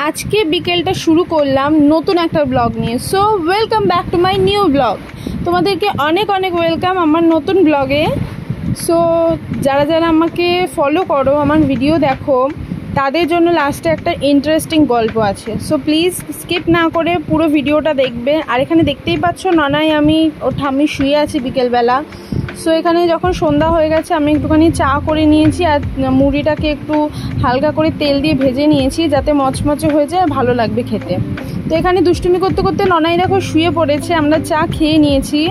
আজকে বিকেলটা শুরু করলাম নতুন একটা ব্লগ নিয়ে। So welcome back to my new blog. তোমাদেরকে অনেক অনেক ওয়েলকাম আমার নতুন ব্লগে। সো যারা যারা আমাকে ফলো করো, আমার ভিডিও দেখো, তাদের জন্য লাস্টে একটা ইন্টারেস্টিং গল্প আছে। সো প্লিজ স্কিপ না করে পুরো ভিডিওটা দেখবে। আর এখানে দেখতেই পাচ্ছ ননাই আমি ওর ঠাম্মি শুয়ে আছি বিকেলবেলা। সো এখানে যখন সন্ধ্যা হয়ে গেছে আমি একটুখানি চা করে নিয়েছি আর মুড়িটাকে একটু হালকা করে তেল দিয়ে ভেজে নিয়েছি যাতে মচমচে হয়ে যায়, ভালো লাগবে খেতে। তো এখানে দুষ্টুমি করতে করতে ননাই দেখো শুয়ে পড়েছে, আমরা চা খেয়ে নিয়েছি।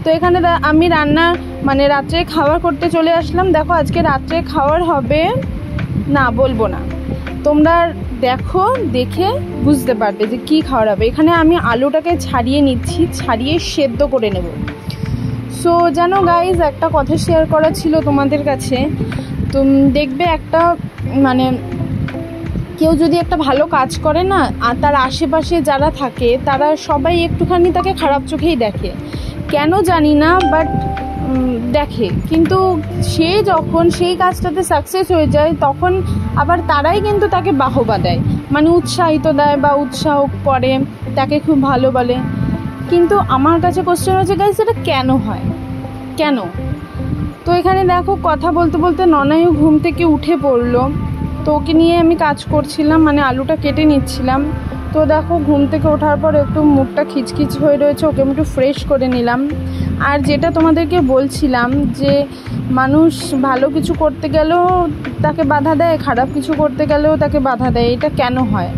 তো এখানে আমি রান্না মানে রাত্রে খাবার করতে চলে আসলাম। দেখো আজকে রাত্রে খাওয়ার হবে, না বলবো না, তোমরা দেখো, দেখে বুঝতে পারবে যে কী খাওয়ার হবে। এখানে আমি আলুটাকে ছাড়িয়ে নিচ্ছি, ছাড়িয়ে সেদ্ধ করে নেব। সো জানো গাইজ, একটা কথা শেয়ার করা ছিল তোমাদের কাছে। তো দেখবে একটা মানে কেউ যদি একটা ভালো কাজ করে না, আর তার আশেপাশে যারা থাকে তারা সবাই একটুখানি তাকে খারাপ চোখেই দেখে, কেন জানি না, বাট দেখে। কিন্তু সে যখন সেই কাজটাতে সাকসেস হয়ে যায় তখন আবার তারাই কিন্তু তাকে বাহবা দেয়, মানে উৎসাহিত দেয় বা উৎসাহ করে, তাকে খুব ভালো বলে। কিন্তু আমার কাছে কোশ্চেন হচ্ছে গাইজ, এটা কেন হয়, কেন? তো এখানে দেখো কথা বলতে বলতে ননাইও ঘুম থেকে উঠে পড়লো। তো ওকে নিয়ে আমি কাজ করছিলাম, মানে আলুটা কেটে নিচ্ছিলাম। তো দেখো ঘুম থেকে ওঠার পর একটু মুখটা খিচখিচ হয়ে রয়েছে, ওকে একটু ফ্রেশ করে নিলাম। আর যেটা তোমাদেরকে বলছিলাম যে মানুষ ভালো কিছু করতে গেলেও তাকে বাধা দেয়, খারাপ কিছু করতে গেলেও তাকে বাধা দেয়। এটা কেন হয়?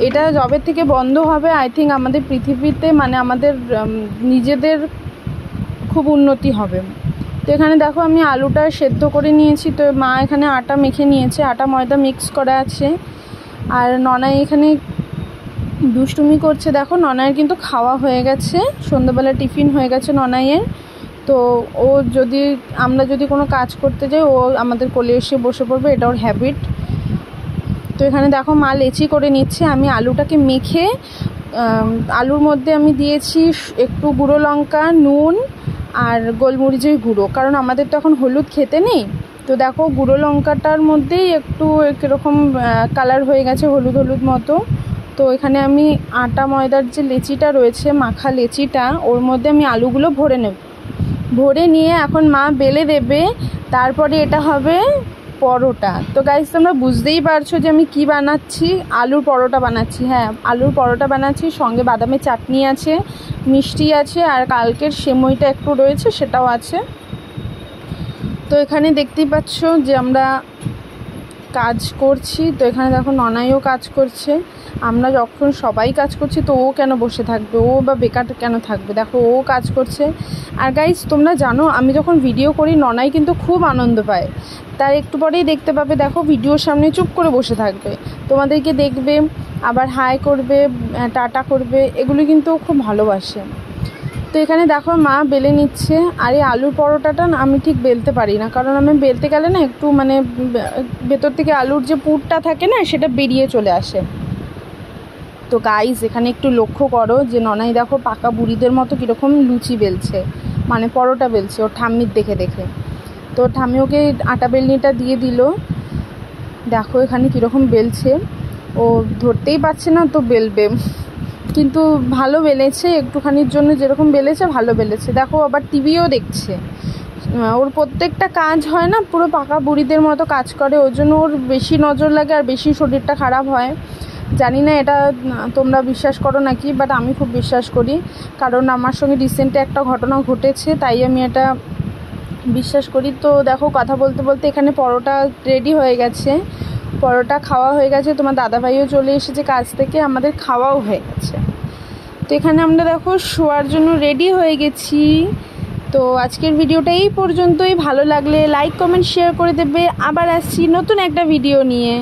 এটা যবে থেকে বন্ধ হবে আই থিঙ্ক আমাদের পৃথিবীতে, মানে আমাদের নিজেদের খুব উন্নতি হবে। তো এখানে দেখো আমি আলুটা সেদ্ধ করে নিয়েছি। তো মা এখানে আটা মেখে নিয়েছে, আটা ময়দা মিক্স করা আছে। আর ননাই এখানে দুষ্টুমি করছে। দেখো ননাইয়ের কিন্তু খাওয়া হয়ে গেছে, সন্ধ্যাবেলা টিফিন হয়ে গেছে ননাইয়ের। তো ও আমরা যদি কোনো কাজ করতে যাই ও আমাদের কোলে এসে বসে পড়বে, এটা ওর হ্যাবিট। তো এখানে দেখো মা লেচি করে নিচ্ছে। আমি আলুটাকে মেখে আলুর মধ্যে আমি দিয়েছি একটু গুঁড়ো লঙ্কা, নুন আর গোলমরিচের গুঁড়ো, কারণ আমাদের তো এখন হলুদ খেতে নেই। তো দেখো গুঁড়ো লঙ্কাটার মধ্যেই একটু এরকম কালার হয়ে গেছে, হলুদ হলুদ মতো। তো এখানে আমি আটা ময়দার যে লেচিটা রয়েছে, মাখা লেচিটা, ওর মধ্যে আমি আলুগুলো ভরে নেব। ভরে নিয়ে এখন মা বেলে দেবে, তারপরে এটা হবে পরোটা। তো গাইস তোমরা বুঝতেই পারছো যে আমি কি বানাচ্ছি, আলুর পরোটা বানাচ্ছি। হ্যাঁ, আলুর পরোটা বানাচ্ছি, সঙ্গে বাদামের চাটনি আছে, মিষ্টি আছে, আর কালকের সেমইটা একটু রয়েছে, সেটাও আছে। তো এখানে দেখতেই পাচ্ছ যে আমরা কাজ করছি। তো এখানে দেখো ননাইও কাজ করছে। আমরা যখন সবাই কাজ করছি তো ও কেন বসে থাকবে, ও বা বেকার কেন থাকবে? দেখো ও কাজ করছে। আর গাইস তোমরা জানো আমি যখন ভিডিও করি ননাই কিন্তু খুব আনন্দ পায়, তার একটু পরেই দেখতে পাবে। দেখো ভিডিওর সামনে চুপ করে বসে থাকবে, তোমাদেরকে দেখবে, আবার হাই করবে, টাটা করবে, এগুলো কিন্তু খুব ভালোবাসে। তো এখানে দেখো মা বেলে নিচ্ছে। আর এই আলুর পরোটাটা না আমি ঠিক বেলতে পারি না, কারণ আমি বেলতে গেলে না একটু মানে ভেতর থেকে আলুর যে পুরটা থাকে না সেটা বেরিয়ে চলে আসে। তো গাইস এখানে একটু লক্ষ্য করো যে ননাই দেখো পাকা বুড়িদের মতো কীরকম লুচি বেলছে, মানে পরোটা বেলছে ওর ঠাম্মির দেখে দেখে। তো ঠাম্মি ওকে আটা বেলনিটা দিয়ে দিল। দেখো এখানে কীরকম বেলছে, ও ধরতেই পারছে না তো বেলবে, কিন্তু ভালো বেলেছে, একটুখানির জন্য যেরকম বেলেছে ভালো বেলেছে। দেখো আবার টিভিও দেখছে। ওর প্রত্যেকটা কাজ হয় না পুরো পাকা বুড়িদের মতো কাজ করে, ওর জন্য ওর বেশি নজর লাগে আর বেশি শরীরটা খারাপ হয়। জানি না এটা তোমরা বিশ্বাস করো নাকি, বাট আমি খুব বিশ্বাস করি, কারণ আমার সঙ্গে রিসেন্টলি একটা ঘটনা ঘটেছে, তাই আমি এটা বিশ্বাস করি। তো দেখো কথা বলতে বলতে এখানে পরোটা রেডি হয়ে গেছে, পরোটা খাওয়া হয়ে গেছে, তোমার দাদাভাইও চলে এসেছে কাজ থেকে, আমাদের খাওয়াও হয়ে গেছে। তো এখানে আমরা দেখো শোয়ার জন্য রেডি হয়ে গেছি। তো আজকের ভিডিওটা এই পর্যন্তই। ভালো লাগলে লাইক কমেন্ট শেয়ার করে দেবে। আবার আসছি নতুন একটা ভিডিও নিয়ে।